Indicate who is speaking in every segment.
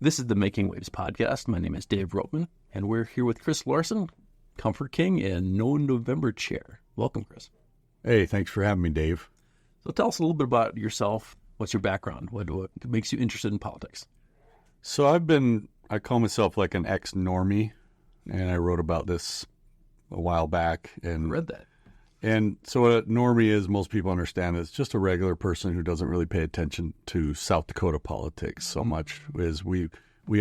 Speaker 1: This is the Making Waves podcast. My name is Dave Rhoden, and we're here with Chris Larson, Comfort King and No November Chair. Welcome, Chris.
Speaker 2: Hey, thanks for having me, Dave.
Speaker 1: So tell us a little bit about yourself. What's your background? What makes you interested in politics?
Speaker 2: So I call myself like an ex-normie, and I wrote about this a while back. And
Speaker 1: I read that.
Speaker 2: And so what a normie is, most people understand, is just a regular person who doesn't really pay attention to South Dakota politics so much. Is we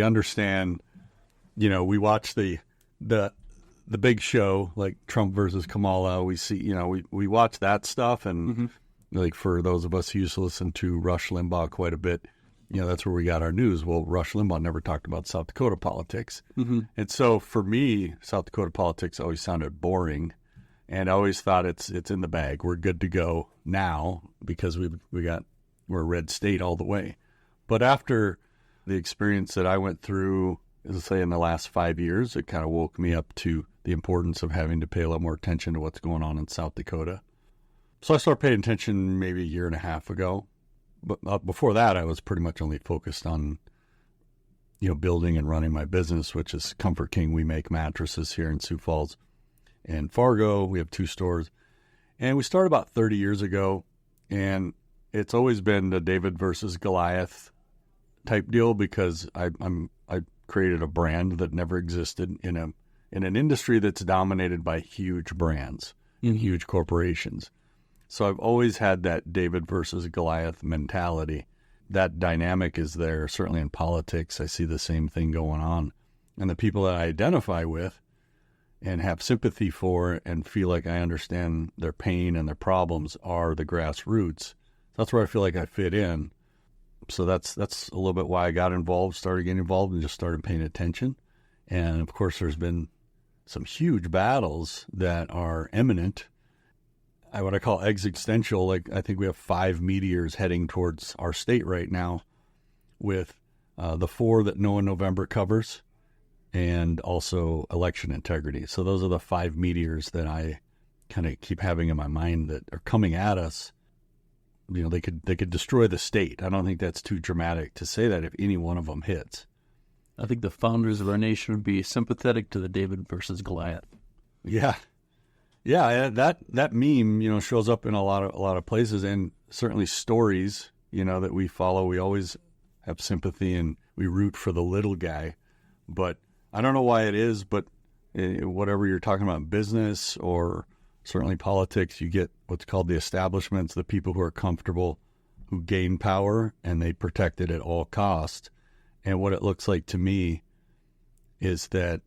Speaker 2: understand, we watch the big show like Trump versus Kamala. We see, we watch that stuff, and like for those of us who used to listen to Rush Limbaugh quite a bit, that's where we got our news. Well, Rush Limbaugh never talked about South Dakota politics, and so for me, South Dakota politics always sounded boring. And I always thought it's in the bag. We're good to go now because we're a red state all the way. But after the experience that I went through, as I say, in the last 5 years, it kind of woke me up to the importance of having to pay a lot more attention to what's going on in South Dakota. So I started paying attention maybe a year and a half ago. But before that, I was pretty much only focused on, building and running my business, which is Comfort King. We make mattresses here in Sioux Falls and Fargo. We have 2 stores, and we started about 30 years ago, and it's always been the David versus Goliath type deal because I created a brand that never existed in an industry that's dominated by huge brands and huge corporations. So I've always had that David versus Goliath mentality. That dynamic is there, certainly in politics. I see the same thing going on, and the people that I identify with and have sympathy for and feel like I understand their pain and their problems are the grassroots. That's where I feel like I fit in. So that's a little bit why I got involved, started getting involved, and just started paying attention. And, of course, there's been some huge battles that are imminent. What I call existential. Like, I think we have 5 meteors heading towards our state right now with the 4 that No November covers, and also election integrity. So those are the 5 meteors that I kind of keep having in my mind that are coming at us. They could destroy the state. I don't think that's too dramatic to say that if any one of them hits.
Speaker 1: I think the founders of our nation would be sympathetic to the David versus Goliath.
Speaker 2: Yeah. That meme, shows up in a lot of places, and certainly stories, that we follow. We always have sympathy and we root for the little guy, but I don't know why it is, but whatever you're talking about, business or certainly politics, you get what's called the establishments, the people who are comfortable, who gain power, and they protect it at all costs. And what it looks like to me is that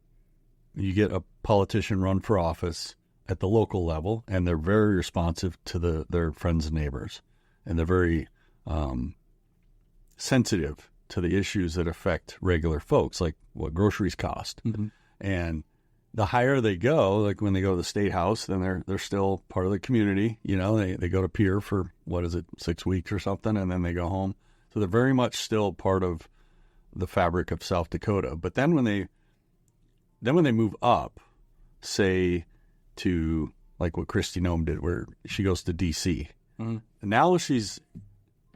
Speaker 2: you get a politician run for office at the local level, and they're very responsive to their friends and neighbors, and they're very sensitive to the issues that affect regular folks, like what groceries cost. And the higher they go, like when they go to the state house, then they're still part of the community. They go to Pier for 6 weeks or something, and then they go home. So they're very much still part of the fabric of South Dakota. But then when they move up, say to like what Kristi Noem did, where she goes to D.C. Now she's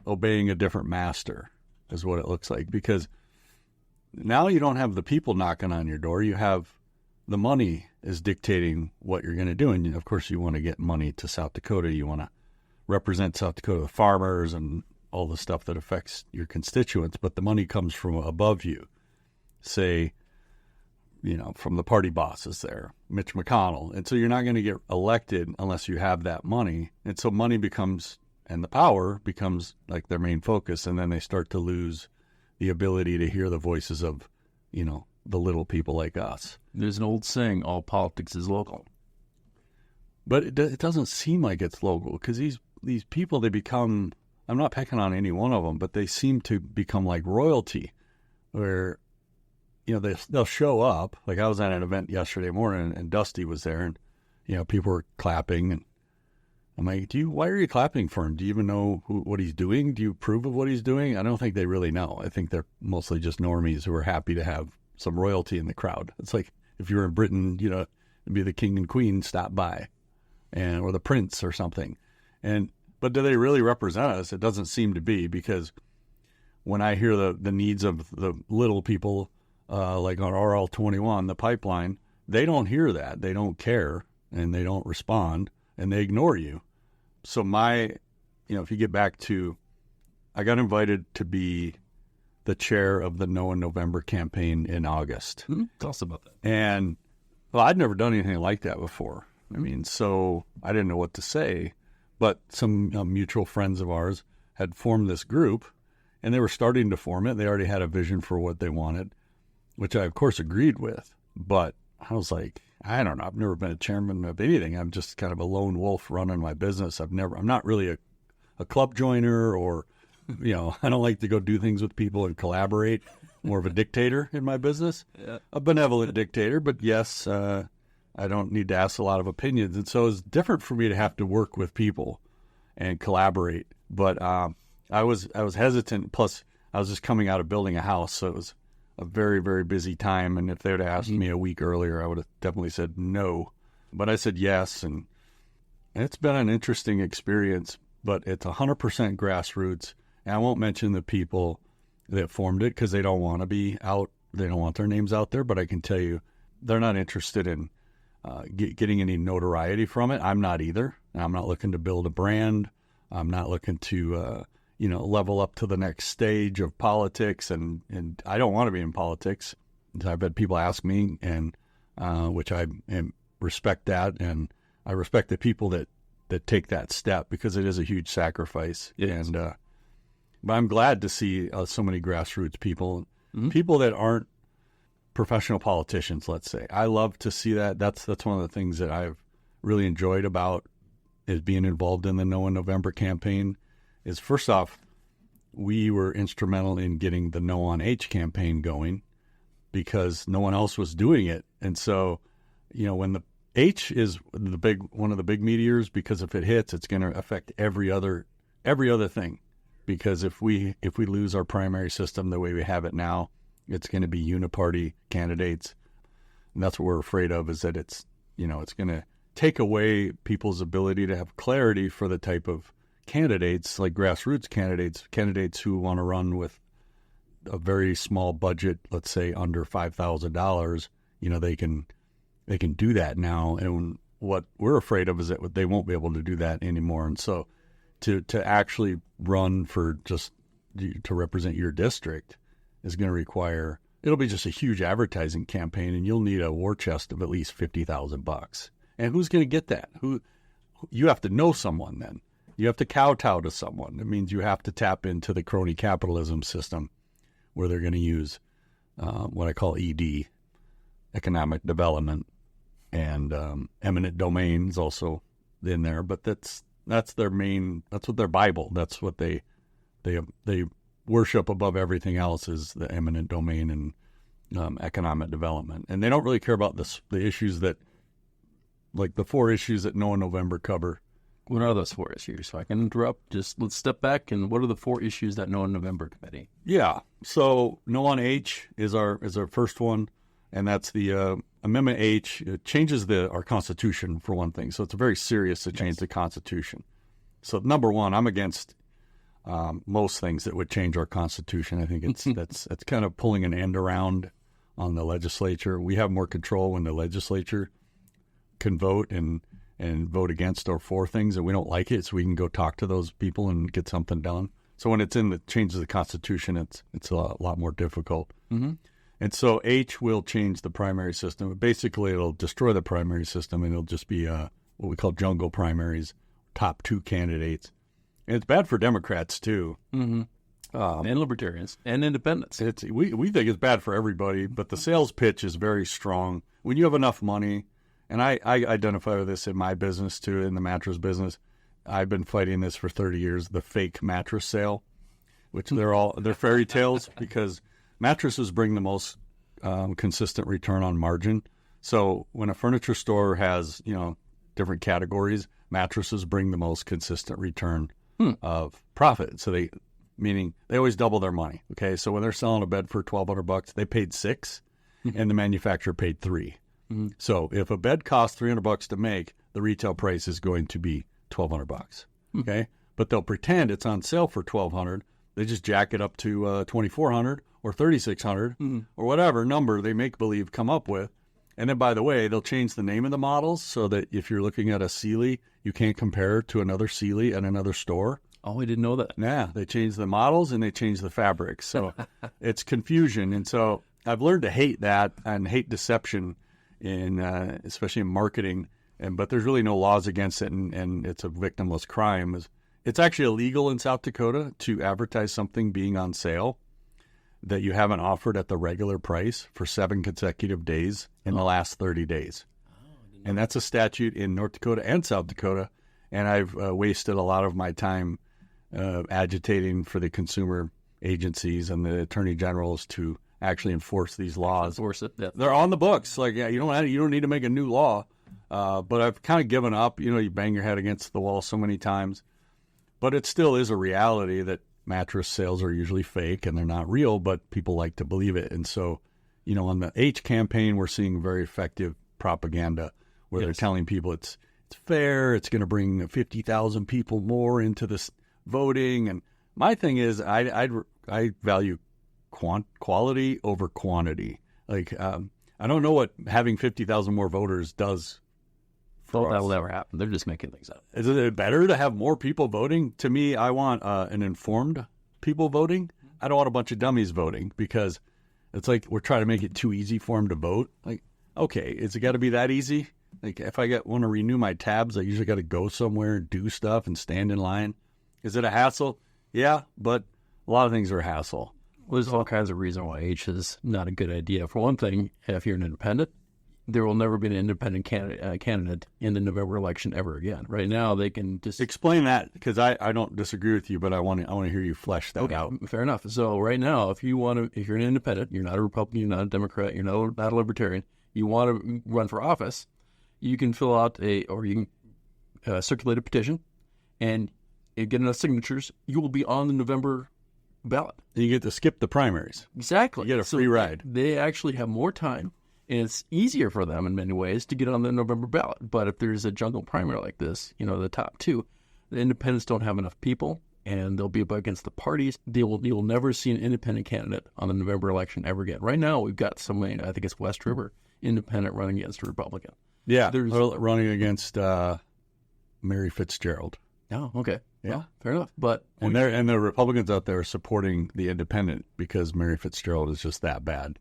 Speaker 2: obeying a different master, is what it looks like, because now you don't have the people knocking on your door. You have the money is dictating what you're going to do. And of course you want to get money to South Dakota. You want to represent South Dakota, the farmers and all the stuff that affects your constituents. But the money comes from above you, say, from the party bosses there, Mitch McConnell. And so you're not going to get elected unless you have that money. And so money becomes, and the power becomes like their main focus. And then they start to lose the ability to hear the voices of, the little people like us.
Speaker 1: There's an old saying, all politics is local.
Speaker 2: But it doesn't seem like it's local, because these people, they become, I'm not picking on any one of them, but they seem to become like royalty, where, they'll show up. Like I was at an event yesterday morning, and Dusty was there, and, people were clapping, and I'm like, why are you clapping for him? Do you even know what he's doing? Do you approve of what he's doing? I don't think they really know. I think they're mostly just normies who are happy to have some royalty in the crowd. It's like if you were in Britain, it'd be the king and queen stop by, or the prince or something. But do they really represent us? It doesn't seem to be, because when I hear the needs of the little people, like on RL21, the pipeline, they don't hear that. They don't care, and they don't respond, and they ignore you. So if you get back to, I got invited to be the chair of the No in November campaign in August.
Speaker 1: Tell us about that.
Speaker 2: And, well, I'd never done anything like that before. I mean, so I didn't know what to say. But some mutual friends of ours had formed this group, and they were starting to form it. They already had a vision for what they wanted, which I, of course, agreed with. But I was like, I don't know. I've never been a chairman of anything. I'm just kind of a lone wolf running my business. I'm not really a club joiner, or, I don't like to go do things with people and collaborate. More of a dictator in my business, a benevolent dictator. But yes, I don't need to ask a lot of opinions. And so it's different for me to have to work with people and collaborate. But I was hesitant. Plus, I was just coming out of building a house, so it was a very, very busy time. And if they would have asked me a week earlier, I would have definitely said no. But I said yes, and it's been an interesting experience. But it's 100% grassroots. And I won't mention the people that formed it because they don't want to be out. They don't want their names out there. But I can tell you, they're not interested in getting any notoriety from it. I'm not either. I'm not looking to build a brand. I'm not looking to, level up to the next stage of politics. And I don't want to be in politics. I've had people ask me, and which I respect that. And I respect the people that take that step, because it is a huge sacrifice.
Speaker 1: Yes.
Speaker 2: And but I'm glad to see so many grassroots people, people that aren't professional politicians, let's say. I love to see that. That's one of the things that I've really enjoyed about is being involved in the No in November campaign. Is first off, we were instrumental in getting the No on H campaign going, because no one else was doing it. And so, when the H is one of the big meteors, because if it hits, it's going to affect every other thing. Because if we lose our primary system the way we have it now, it's going to be uniparty candidates. And that's what we're afraid of, is that it's going to take away people's ability to have clarity for the type of candidates, like grassroots candidates who want to run with a very small budget, let's say under $5,000. They can do that now. And what we're afraid of is that they won't be able to do that anymore. And so to actually run for just to represent your district is going to require, it'll be just a huge advertising campaign, and you'll need a war chest of at least $50,000. And who's going to get that? You have to know someone then. You have to kowtow to someone. It means you have to tap into the crony capitalism system, where they're going to use what I call ED, economic development, and eminent domains also in there. But that's their main. That's what their Bible. That's what they worship above everything else, is the eminent domain and economic development. And they don't really care about the issues that, like the 4 issues that No in November cover.
Speaker 1: What are those 4 issues? So I can interrupt. Just let's step back. And what are the 4 issues that No in November committee?
Speaker 2: Yeah. So No on H is our first one, and that's the Amendment H. It changes our Constitution, for one thing. So it's very serious to change the Constitution. So number one, I'm against most things that would change our Constitution. I think that's kind of pulling an end around on the legislature. We have more control when the legislature can vote and vote against or for things, and we don't like it, so we can go talk to those people and get something done. So when it's in the changes the Constitution, it's a lot more difficult. Mm-hmm. And so H will change the primary system. Basically, it'll destroy the primary system, and it'll just be what we call jungle primaries, top 2 candidates. And it's bad for Democrats, too. Mm-hmm.
Speaker 1: And libertarians and independents.
Speaker 2: We think it's bad for everybody, but the sales pitch is very strong. When you have enough money, and I identify with this in my business, too, in the mattress business. I've been fighting this for 30 years, the fake mattress sale, which they're fairy tales, because mattresses bring the most consistent return on margin. So when a furniture store has, different categories, mattresses bring the most consistent return of profit. So meaning they always double their money. Okay. So when they're selling a bed for $1,200, they paid $6 and the manufacturer paid $3. Mm-hmm. So if a bed costs $300 to make, the retail price is going to be $1,200. Okay. But they'll pretend it's on sale for $1,200, They just jack it up to 2,400 or 3,600 or whatever number they make believe come up with. And then, by the way, they'll change the name of the models so that if you're looking at a Sealy, you can't compare it to another Sealy at another store.
Speaker 1: Oh, I didn't know that.
Speaker 2: Yeah, they change the models and they change the fabrics. So it's confusion. And so I've learned to hate that and hate deception, especially in marketing. But there's really no laws against it, and it's a victimless crime. It's actually illegal in South Dakota to advertise something being on sale that you haven't offered at the regular price for 7 consecutive days in the last 30 days. And that's a statute in North Dakota and South Dakota. And I've wasted a lot of my time agitating for the consumer agencies and the attorney generals to actually enforce these laws.
Speaker 1: Enforce it. Yeah.
Speaker 2: They're on the books. Like, yeah, you don't need to make a new law. But I've kind of given up. You bang your head against the wall so many times. But it still is a reality that mattress sales are usually fake and they're not real, but people like to believe it. And so, on the H campaign, we're seeing very effective propaganda where they're telling people it's fair, it's going to bring 50,000 people more into this voting. And my thing is, I value quality over quantity. Like, I don't know what having 50,000 more voters does.
Speaker 1: Well, that will never happen. They're just making things up.
Speaker 2: Is it better to have more people voting? To me, I want an informed people voting. I don't want a bunch of dummies voting because it's like we're trying to make it too easy for them to vote. Like, okay, is it got to be that easy? Like, if I want to renew my tabs, I usually got to go somewhere and do stuff and stand in line. Is it a hassle? Yeah, but a lot of things are a hassle.
Speaker 1: Well, there's all kinds of reasons why H is not a good idea. For one thing, if you're an independent, there will never be an independent candidate in the November election ever again. Right now, they can just
Speaker 2: explain that because I don't disagree with you, but I want to hear you flesh that out.
Speaker 1: Fair enough. So right now, if you're an independent, you're not a Republican, you're not a Democrat, you're not a Libertarian, you want to run for office, you can fill out you can circulate a petition, and you get enough signatures, you will be on the November ballot.
Speaker 2: And you get to skip the primaries.
Speaker 1: Exactly.
Speaker 2: You get a free ride.
Speaker 1: They actually have more time. And it's easier for them in many ways to get on the November ballot. But if there's a jungle primary like this, the top two, the independents don't have enough people, and they'll be up against the parties. You'll never see an independent candidate on the November election ever again. Right now, we've got somebody, I think it's West River, independent running against a Republican.
Speaker 2: Yeah, running against Mary Fitzgerald.
Speaker 1: Oh, okay.
Speaker 2: Yeah,
Speaker 1: well, fair enough. But
Speaker 2: and the Republicans out there are supporting the independent because Mary Fitzgerald is just that bad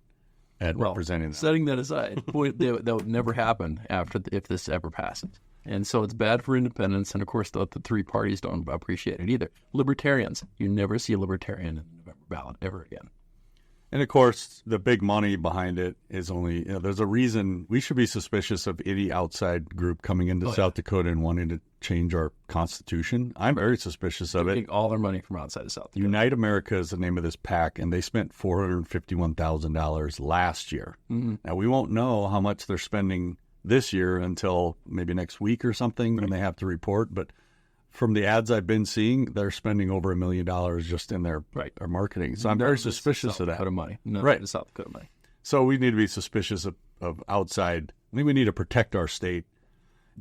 Speaker 2: at representing them.
Speaker 1: Setting that aside, that would never happen if this ever passes. And so it's bad for independents, and of course the three parties don't appreciate it either. Libertarians, you never see a libertarian in the November ballot ever again.
Speaker 2: And of course, the big money behind it is only, there's a reason we should be suspicious of any outside group coming into South Dakota and wanting to change our Constitution. I'm very suspicious of it.
Speaker 1: Getting all their money from outside of South Dakota.
Speaker 2: Unite America is the name of this PAC, and they spent $451,000 last year. Mm-hmm. Now, we won't know how much they're spending this year until maybe next week or something when they have to report, but from the ads I've been seeing, they're spending over $1 million just in their marketing. So I'm very suspicious of that.
Speaker 1: South Dakota money. South Dakota money.
Speaker 2: So we need to be suspicious of outside. I think we need to protect our state.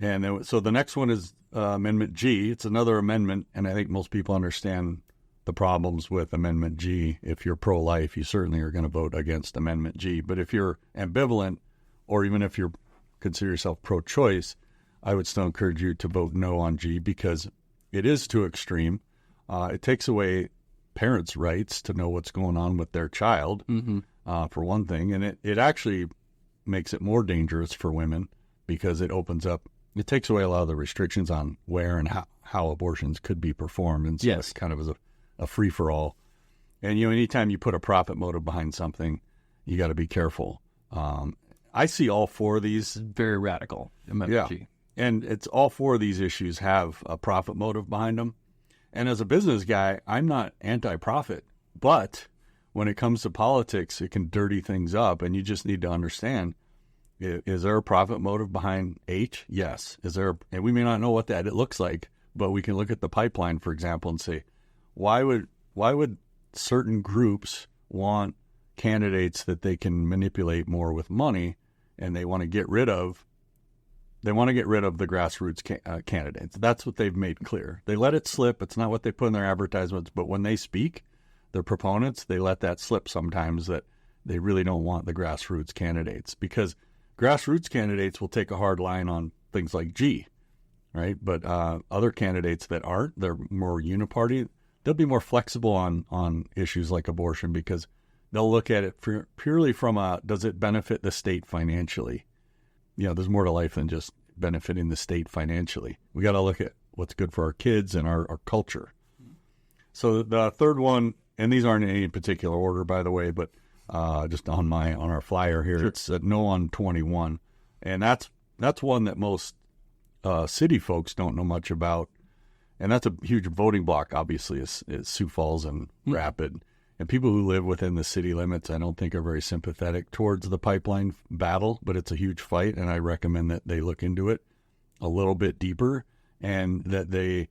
Speaker 2: And so the next one is Amendment G. It's another amendment, and I think most people understand the problems with Amendment G. If you're pro-life, you certainly are going to vote against Amendment G. But if you're ambivalent, or even if you consider yourself pro-choice, I would still encourage you to vote no on G because it is too extreme. It takes away parents' rights to know what's going on with their child, for one thing. And it actually makes it more dangerous for women because it takes away a lot of the restrictions on where and how abortions could be performed. And so it's kind of a free-for-all. And, anytime you put a profit motive behind something, you got to be careful. I see all four of these.
Speaker 1: Very radical. Amendment G.
Speaker 2: And it's all four of these issues have a profit motive behind them. And as a business guy, I'm not anti-profit. But when it comes to politics, it can dirty things up. And you just need to understand, is there a profit motive behind H? Yes. And we may not know what it looks like, but we can look at the pipeline, for example, and say, why would certain groups want candidates that they can manipulate more with money, and they want to get rid of the grassroots candidates? That's what they've made clear. They let it slip. It's not what they put in their advertisements, but when they speak, the proponents, they let that slip sometimes that they really don't want the grassroots candidates, because grassroots candidates will take a hard line on things like G, right? But other candidates that aren't, they're more uniparty, they'll be more flexible on issues like abortion, because they'll look at it purely from does it benefit the state financially? There's more to life than just benefiting the state financially. We got to look at what's good for our kids and our culture. So the third one, and these aren't in any particular order, by the way, but just on our flyer here, it's no on 21, and that's one that most city folks don't know much about, and that's a huge voting block. Obviously, is Sioux Falls and Rapid, and people who live within the city limits, I don't think are very sympathetic towards the pipeline battle, but it's a huge fight, and I recommend that they look into it a little bit deeper, and that they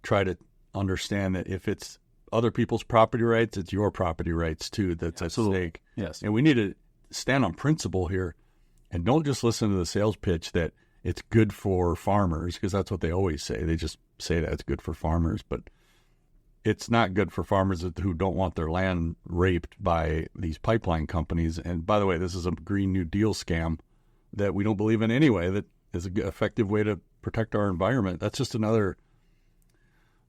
Speaker 2: try to understand that if it's other people's property rights, it's your property rights too that's at stake.
Speaker 1: Yes.
Speaker 2: And we need to stand on principle here, and don't just listen to the sales pitch that it's good for farmers, because that's what they always say. They just say that it's good for farmers, but it's not good for farmers who don't want their land raped by these pipeline companies. And by the way, this is a Green New Deal scam that we don't believe in anyway, that is an effective way to protect our environment. That's just another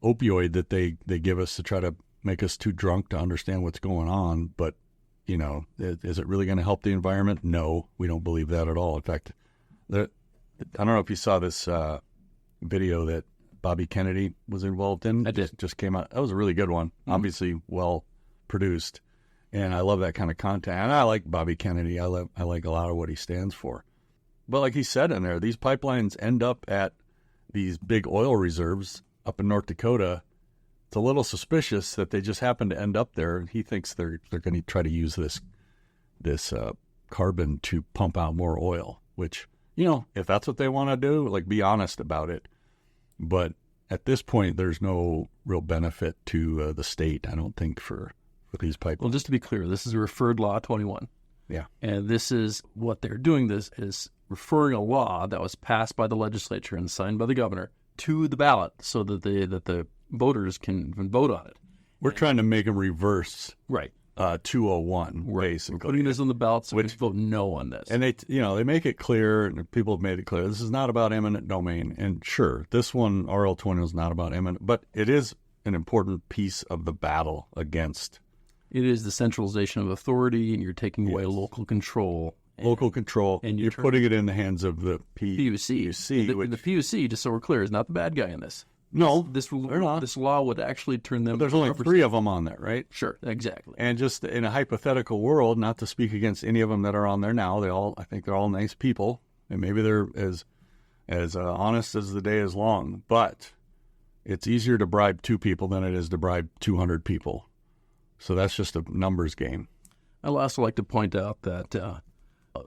Speaker 2: opioid that they give us to try to make us too drunk to understand what's going on. But, is it really going to help the environment? No, we don't believe that at all. In fact, I don't know if you saw this video that Bobby Kennedy was involved in.
Speaker 1: I did.
Speaker 2: Just came out. That was a really good one. Mm-hmm. Obviously well produced. And I love that kind of content. And I like Bobby Kennedy. I like a lot of what he stands for. But like he said in there, these pipelines end up at these big oil reserves up in North Dakota. It's a little suspicious that they just happen to end up there. He thinks they're going to try to use this carbon to pump out more oil, which, if that's what they want to do, like, be honest about it. But at this point, there's no real benefit to the state, I don't think, for these pipelines.
Speaker 1: Well, just to be clear, this is a referred law 21.
Speaker 2: Yeah.
Speaker 1: And this is what they're doing. This is referring a law that was passed by the legislature and signed by the governor to the ballot so that the voters can vote on it.
Speaker 2: We're trying to make them reverse
Speaker 1: right
Speaker 2: 201, basically.
Speaker 1: Putting this on the ballot so we can vote no on this.
Speaker 2: And they make it clear, and people have made it clear, this is not about eminent domain. And sure, this one, RL20, is not about eminent, but it is an important piece of the battle against.
Speaker 1: It is the centralization of authority, and you're taking away local control.
Speaker 2: And you're putting it in the hands of the
Speaker 1: PUC. The PUC, just so we're clear, is not the bad guy in this.
Speaker 2: No,
Speaker 1: this law would actually turn them.
Speaker 2: But there's only 3 of them on there, right?
Speaker 1: Sure, exactly.
Speaker 2: And just in a hypothetical world, not to speak against any of them that are on there now, I think they're all nice people, and maybe they're as honest as the day is long. But it's easier to bribe 2 people than it is to bribe 200 people. So that's just a numbers game.
Speaker 1: I'd also like to point out that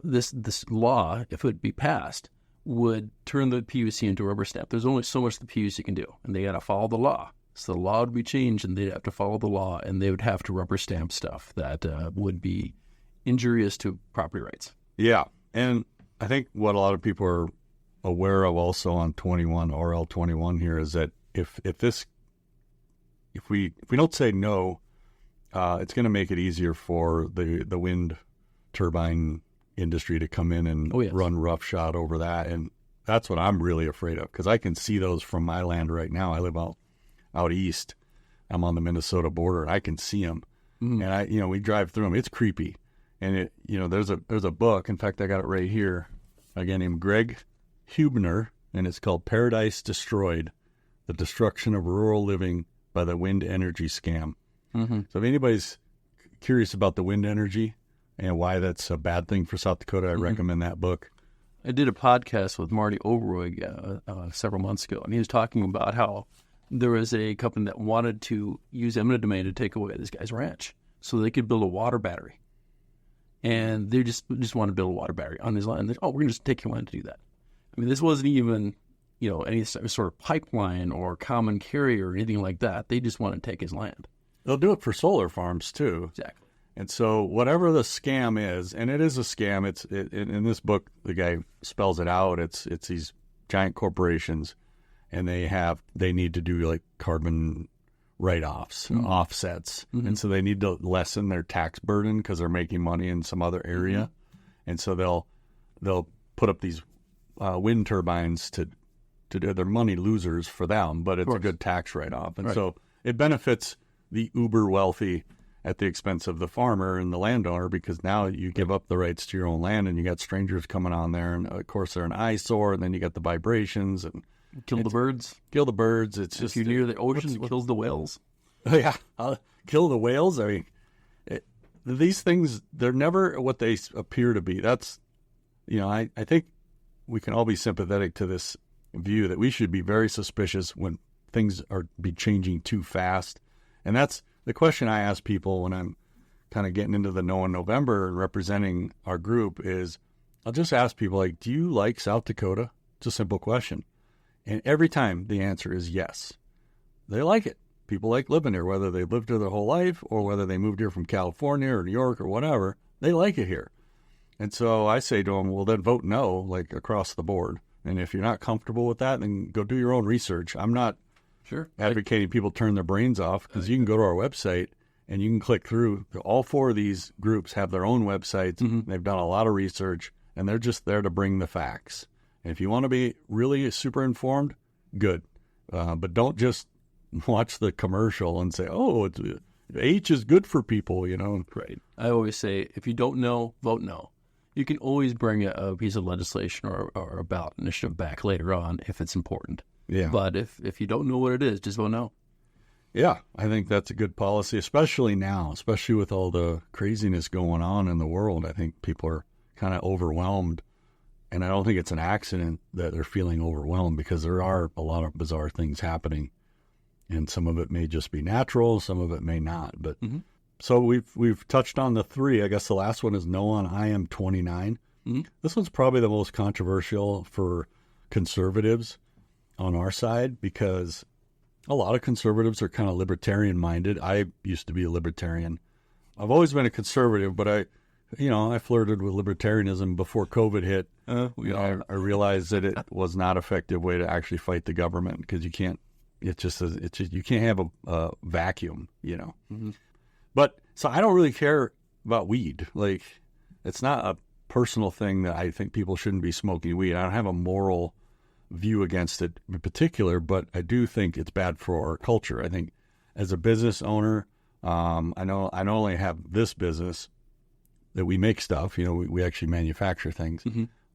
Speaker 1: this law, if it would be passed, would turn the PUC into a rubber stamp. There's only so much the PUC can do, and they got to follow the law. So the law would be changed, and they'd have to follow the law, and they would have to rubber stamp stuff that would be injurious to property rights. Yeah,
Speaker 2: and I think what a lot of people are aware of also on 21, RL21 here, is that if we don't say no, it's going to make it easier for the wind turbine industry to come in and run roughshod over that. And that's what I'm really afraid of, because I can see those from my land right now. I live out east. I'm on the Minnesota border, and I can see them. Mm. And we drive through them. It's creepy. And there's a book. In fact, I got it right here. A guy named Greg Hubner, and it's called Paradise Destroyed: The Destruction of Rural Living by the Wind Energy Scam. Mm-hmm. So if anybody's curious about the wind energy and why that's a bad thing for South Dakota, I recommend that book.
Speaker 1: I did a podcast with Marty Oberroig several months ago, and he was talking about how there was a company that wanted to use eminent domain to take away this guy's ranch so they could build a water battery. And they just wanted to build a water battery on his land. We're going to just take your land to do that. I mean, this wasn't even, any sort of pipeline or common carrier or anything like that. They just want to take his land.
Speaker 2: They'll do it for solar farms, too.
Speaker 1: Exactly.
Speaker 2: And so whatever the scam is, and it is a scam, in this book, the guy spells it out. It's these giant corporations, and they need to do like carbon write-offs, offsets. And so they need to lessen their tax burden because they're making money in some other area. And so they'll put up these wind turbines to do their money losers for them, but it's a good tax write-off. And so it benefits the uber wealthy at the expense of the farmer and the landowner, because now you give up the rights to your own land and you got strangers coming on there. And of course they're an eyesore, and then you got the vibrations and
Speaker 1: Kill the birds.
Speaker 2: It's just,
Speaker 1: if you're near the ocean, it kills the whales.
Speaker 2: Yeah. Kill the whales. I mean, these things, they're never what they appear to be. That's, I think we can all be sympathetic to this view that we should be very suspicious when things are be changing too fast. And that's the question I ask people when I'm kind of getting into the know in November and representing our group is, I'll just ask people, like, do you like South Dakota? It's a simple question. And every time the answer is yes. They like it. People like living here, whether they lived here their whole life or whether they moved here from California or New York or whatever, they like it here. And so I say to them, well, then vote no, like across the board. And if you're not comfortable with that, then go do your own research. I'm not advocating people turn their brains off, because you can go to our website and you can click through. All four of these groups have their own websites. They've done a lot of research, and they're just there to bring the facts. And if you want to be really super informed, good. But don't just watch the commercial and say, oh, H is good for people,
Speaker 1: Right. I always say, if you don't know, vote no. You can always bring a piece of legislation or a ballot initiative back later on if it's important.
Speaker 2: Yeah.
Speaker 1: But if you don't know what it is, just vote no.
Speaker 2: Yeah, I think that's a good policy, especially now, especially with all the craziness going on in the world. I think people are kind of overwhelmed. And I don't think it's an accident that they're feeling overwhelmed, because there are a lot of bizarre things happening. And some of it may just be natural, some of it may not. But so we've touched on the three. I guess the last one is no on IM-29. This one's probably the most controversial for conservatives on our side, because a lot of conservatives are kind of libertarian-minded. I used to be a libertarian. I've always been a conservative, but I flirted with libertarianism before COVID hit. I realized that it was not an effective way to actually fight the government, because you can't. You can't have a vacuum, But so I don't really care about weed. Like, it's not a personal thing that I think people shouldn't be smoking weed. I don't have a moral view against it in particular, but I do think it's bad for our culture. I think as a business owner, I not only have this business that we make stuff, we actually manufacture things,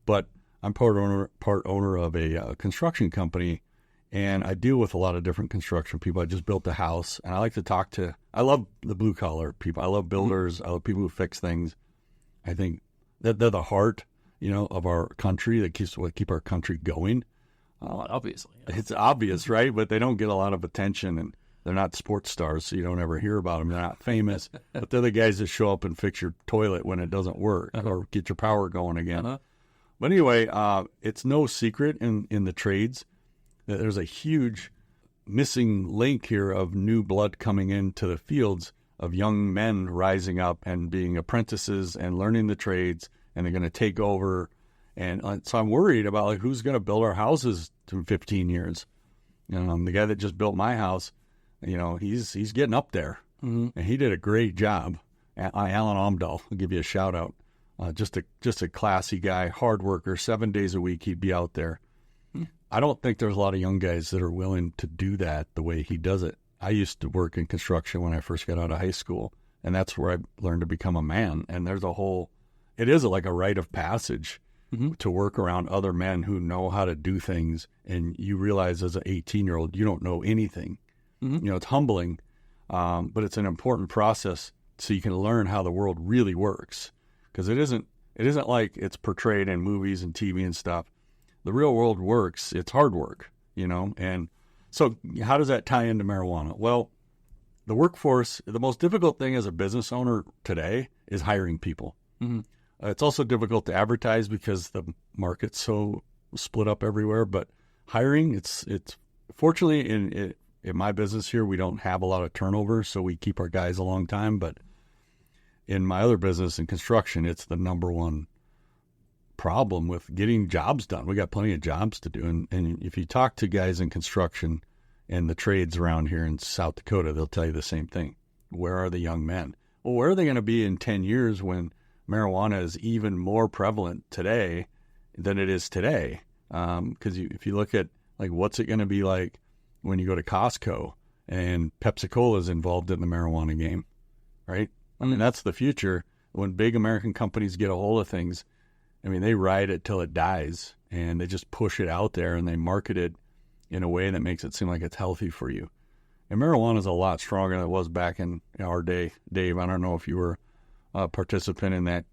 Speaker 2: but I'm part owner of a construction company, and I deal with a lot of different construction people. I just built a house, and I like to talk to, I love the blue collar people. I love builders. I love people who fix things. I think that they're the heart, of our country, that keep our country going.
Speaker 1: Obviously. Yeah.
Speaker 2: It's obvious, right? But they don't get a lot of attention, and they're not sports stars, so you don't ever hear about them. They're not famous, but they're the guys that show up and fix your toilet when it doesn't work or get your power going again. But anyway, it's no secret in the trades that there's a huge missing link here of new blood coming into the fields, of young men rising up and being apprentices and learning the trades, and they're going to take over. And so I'm worried about who's going to build our houses in 15 years. The guy that just built my house, he's getting up there, and he did a great job. Alan Omdahl, I'll give you a shout out. Just a classy guy, hard worker, 7 days a week he'd be out there. I don't think there's a lot of young guys that are willing to do that the way he does it. I used to work in construction when I first got out of high school, and that's where I learned to become a man. And there's it is like a rite of passage to work around other men who know how to do things, and you realize as an 18-year-old you don't know anything. It's humbling, but it's an important process so you can learn how the world really works, because it isn't like it's portrayed in movies and TV and stuff. The real world works. It's hard work, and so how does that tie into marijuana? Well, the workforce, the most difficult thing as a business owner today is hiring people. It's also difficult to advertise because the market's so split up everywhere, but hiring, it's fortunately in my business here, we don't have a lot of turnover, so we keep our guys a long time. But in my other business in construction, it's the number one problem with getting jobs done. We got plenty of jobs to do. And if you talk to guys in construction, and the trades around here in South Dakota, they'll tell you the same thing. Where are the young men? Well, where are they going to be in 10 years when marijuana is even more prevalent today than it is today? Because if you look at, like, what's it going to be like when you go to Costco and Pepsi-Cola is involved in the marijuana game, right? I mean, that's the future. When big American companies get a hold of things, I mean, they ride it till it dies, and they just push it out there, and they market it in a way that makes it seem like it's healthy for you. And marijuana is a lot stronger than it was back in our day. Dave, I don't know if you were a participant in that.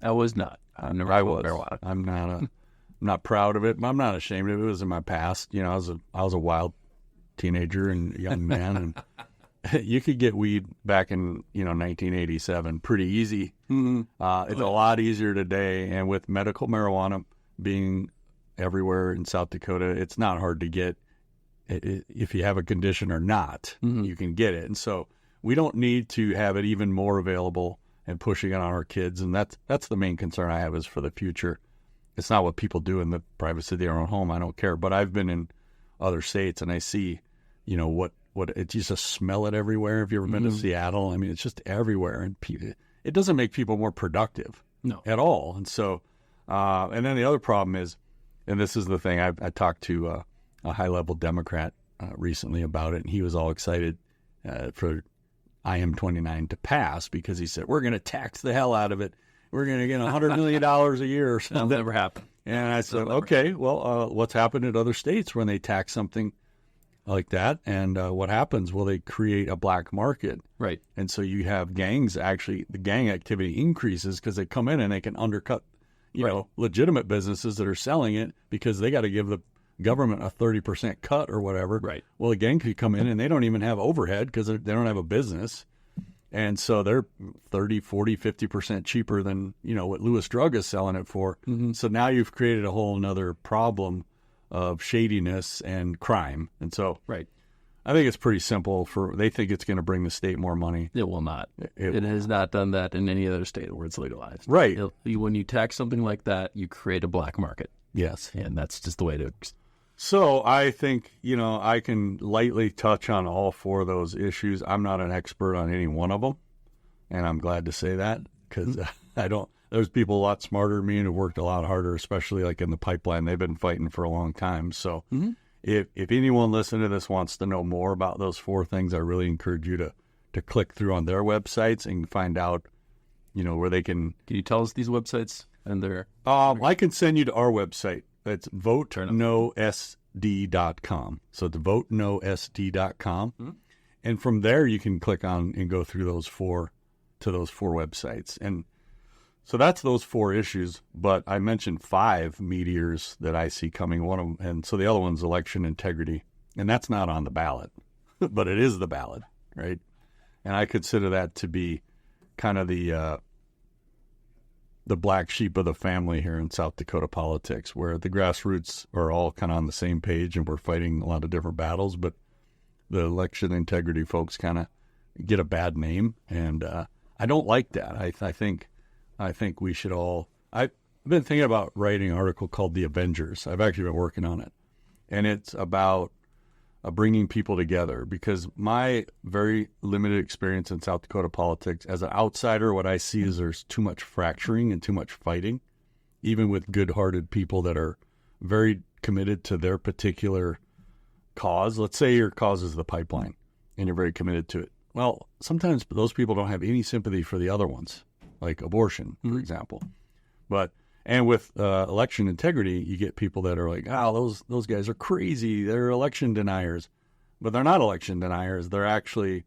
Speaker 1: I was not. I never
Speaker 2: was.
Speaker 1: Marijuana.
Speaker 2: I'm not proud of it, but I'm not ashamed of it. It was in my past. You know, I was a wild teenager and young man, and you could get weed back in 1987 pretty easy. Mm-hmm. It's a lot easier today, and with medical marijuana being everywhere in South Dakota, it's not hard to get. If you have a condition or not, you can get it. And so we don't need to have it even more available and pushing it on our kids. And that's the main concern I have is for the future. It's not what people do in the privacy of their own home. I don't care. But I've been in other states and I see, what it's just smell it everywhere. If you've ever been to Seattle, I mean, it's just everywhere. And it doesn't make people more productive at all. And so, and then the other problem is, and this is the thing, I talked to a high-level Democrat recently about it, and he was all excited for IM-29 to pass because he said, we're going to tax the hell out of it. We're going to get $100 million a year or something.
Speaker 1: That'll never happen.
Speaker 2: And I said, okay, well, what's happened in other states when they tax something like that? And what happens? Well, they create a black market.
Speaker 1: Right. And
Speaker 2: so you have gangs, actually, the gang activity increases because they come in and they can undercut, legitimate businesses that are selling it because they got to give the government a 30% cut or whatever.
Speaker 1: Right.
Speaker 2: Well, a gang could come in and they don't even have overhead because they don't have a business. And so they're 30, 40, 50% cheaper than, what Lewis Drug is selling it for. Mm-hmm. So now you've created a whole nother problem of shadiness and crime. And so I think it's pretty simple. They think it's going to bring the state more money.
Speaker 1: It will not. It has not done that in any other state where it's legalized.
Speaker 2: Right.
Speaker 1: When you tax something like that, you create a black market.
Speaker 2: Yes.
Speaker 1: And that's just the way it is.
Speaker 2: So I think, I can lightly touch on all four of those issues. I'm not an expert on any one of them, and I'm glad to say that because there's people a lot smarter than me and have worked a lot harder, especially like in the pipeline. They've been fighting for a long time. So if anyone listening to this wants to know more about those four things, I really encourage you to click through on their websites and find out, where they can.
Speaker 1: Can you tell us these websites and their?
Speaker 2: I can send you to our website. That's VoteNoSD.com. So it's VoteNoSD.com. Mm-hmm. And from there, you can click on and go through those four websites. And so that's those four issues. But I mentioned 5 meteors that I see coming. One of them, and so the other one's election integrity. And that's not on the ballot, but it is the ballot, right? And I consider that to be kind of the black sheep of the family here in South Dakota politics, where the grassroots are all kind of on the same page and we're fighting a lot of different battles, but the election integrity folks kind of get a bad name, and I don't like that. I think we should all. I've been thinking about writing an article called "The Avengers." I've actually been working on it, and it's about bringing people together, because my very limited experience in South Dakota politics as an outsider, what I see is there's too much fracturing and too much fighting, even with good-hearted people that are very committed to their particular cause. Let's say your cause is the pipeline and you're very committed to it. Well, sometimes those people don't have any sympathy for the other ones, like abortion, for example. And with election integrity, you get people that are like, those guys are crazy. They're election deniers. But they're not election deniers. They're actually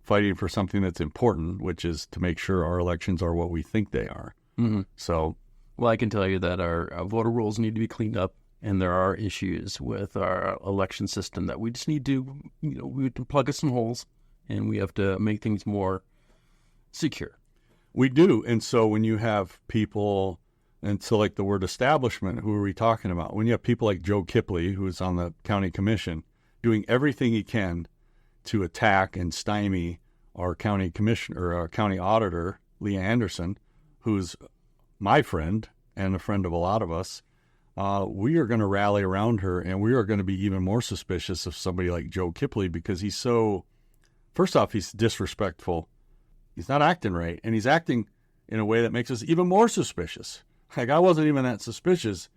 Speaker 2: fighting for something that's important, which is to make sure our elections are what we think they are. Mm-hmm. So,
Speaker 1: well, I can tell you that our voter rolls need to be cleaned up, and there are issues with our election system that we just need to, we have to plug us some holes, and we have to make things more secure.
Speaker 2: We do. And so when you have people... And so, like the word establishment, who are we talking about? When you have people like Joe Kipley, who is on the county commission, doing everything he can to attack and stymie our county commissioner or our county auditor, Leah Anderson, who's my friend and a friend of a lot of us, we are going to rally around her, and we are going to be even more suspicious of somebody like Joe Kipley because he's so, first off, he's disrespectful. He's not acting right, and he's acting in a way that makes us even more suspicious. Like, I wasn't even that suspicious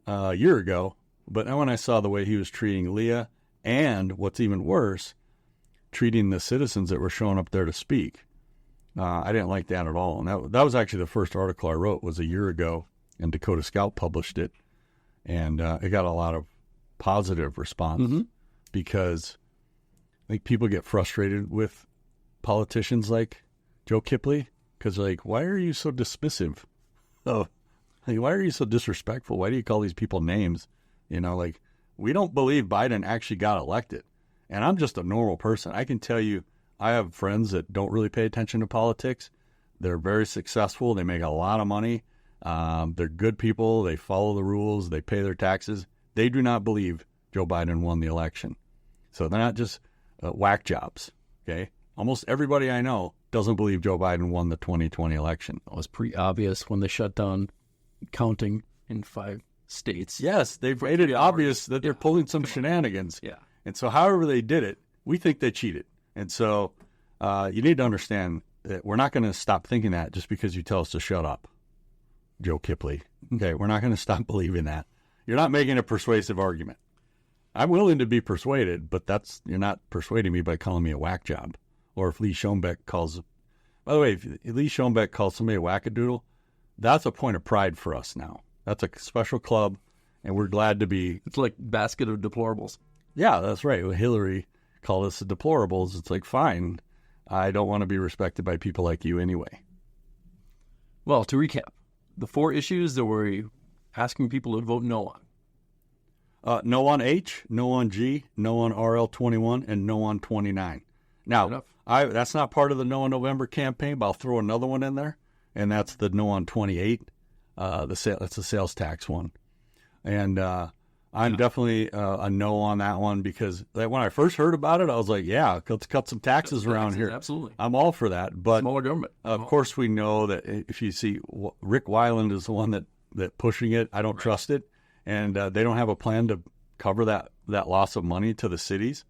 Speaker 2: a year ago, but now when I saw the way he was treating Leah, and what's even worse, treating the citizens that were showing up there to speak, I didn't like that at all. And that was actually the first article I wrote was a year ago, and Dakota Scout published it, and it got a lot of positive response because I think people get frustrated with politicians like Joe Kipley because, like, why are you so dismissive? Oh, like, why are you so disrespectful? Why do you call these people names? You know, like, we don't believe Biden actually got elected. And I'm just a normal person. I can tell you, I have friends that don't really pay attention to politics. They're very successful. They make a lot of money. They're good people. They follow the rules. They pay their taxes. They do not believe Joe Biden won the election. So they're not just whack jobs, okay? Almost everybody I know doesn't believe Joe Biden won the 2020 election.
Speaker 1: It was pretty obvious when they shut down counting in 5 states.
Speaker 2: Yes, they've made it obvious that they're pulling some shenanigans.
Speaker 1: Yeah.
Speaker 2: And so however they did it, we think they cheated. And so you need to understand that we're not going to stop thinking that just because you tell us to shut up, Joe Kipley. Okay, we're not going to stop believing that. You're not making a persuasive argument. I'm willing to be persuaded, but you're not persuading me by calling me a whack job. Or if Lee Schoenbeck calls, by the way, if Lee Schoenbeck calls somebody a wackadoodle, that's a point of pride for us now. That's a special club, and we're glad to be.
Speaker 1: It's like basket of deplorables.
Speaker 2: Yeah, that's right. When Hillary called us the deplorables, it's like, fine, I don't want to be respected by people like you anyway.
Speaker 1: Well, to recap, the 4 issues that we're asking people to vote no on.
Speaker 2: No on H, no on G, no on RL21, and no on 29. Now, that's not part of the No on November campaign, but I'll throw another one in there, and that's the No on 28. That's the sales tax one. And I'm definitely a no on that one because when I first heard about it, I was like, yeah, let's cut some taxes around here.
Speaker 1: Absolutely.
Speaker 2: I'm all for that. But
Speaker 1: smaller government.
Speaker 2: Of course, we know that if you see Rick Weiland is the one that pushing it, I don't trust it. And they don't have a plan to cover that loss of money to the cities.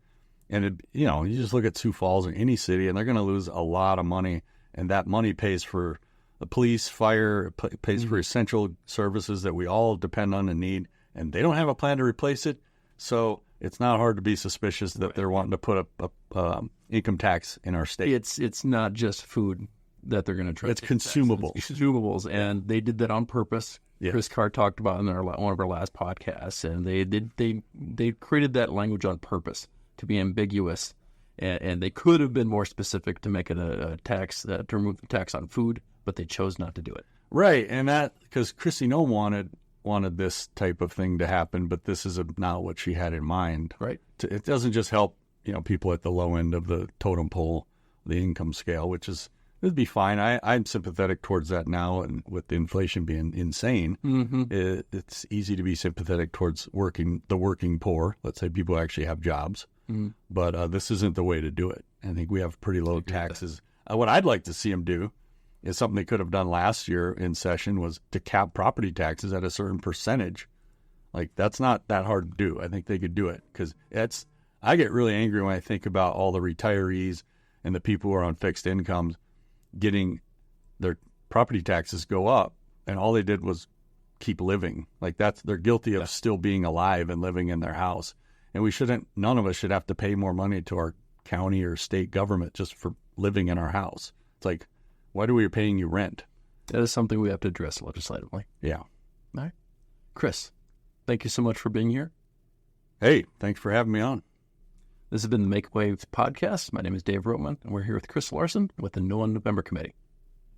Speaker 2: And, you just look at Sioux Falls or any city, and they're going to lose a lot of money. And that money pays for the police, fire, pays for essential services that we all depend on and need. And they don't have a plan to replace it. So it's not hard to be suspicious that they're wanting to put a income tax in our state.
Speaker 1: It's not just food that they're going to try.
Speaker 2: It's consumables.
Speaker 1: It's consumables, and they did that on purpose.
Speaker 2: Yes.
Speaker 1: Chris Carr talked about in one of our last podcasts, and they created that language on purpose to be ambiguous, and they could have been more specific to make it a tax to remove the tax on food, but they chose not to do it.
Speaker 2: Right, and that because Kristi Noem wanted this type of thing to happen, but this is not what she had in mind.
Speaker 1: Right,
Speaker 2: it doesn't just help people at the low end of the totem pole, the income scale, which is. It'd be fine. I'm sympathetic towards that now, and with the inflation being insane, it's easy to be sympathetic towards the working poor. Let's say people who actually have jobs, but this isn't the way to do it. I think we have pretty low taxes. What I'd like to see them do is something they could have done last year in session was to cap property taxes at a certain percentage. Like that's not that hard to do. I think they could do it because I get really angry when I think about all the retirees and the people who are on fixed incomes getting their property taxes go up, and all they did was keep living. Like they're guilty of still being alive and living in their house. And none of us should have to pay more money to our county or state government just for living in our house. It's like, why do we paying you rent?
Speaker 1: That is something we have to address legislatively.
Speaker 2: Yeah.
Speaker 1: All right. Chris, thank you so much for being here.
Speaker 2: Hey, thanks for having me on.
Speaker 1: This has been the Make Waves podcast. My name is Dave Rhoden, and we're here with Chris Larson with the No on November Committee.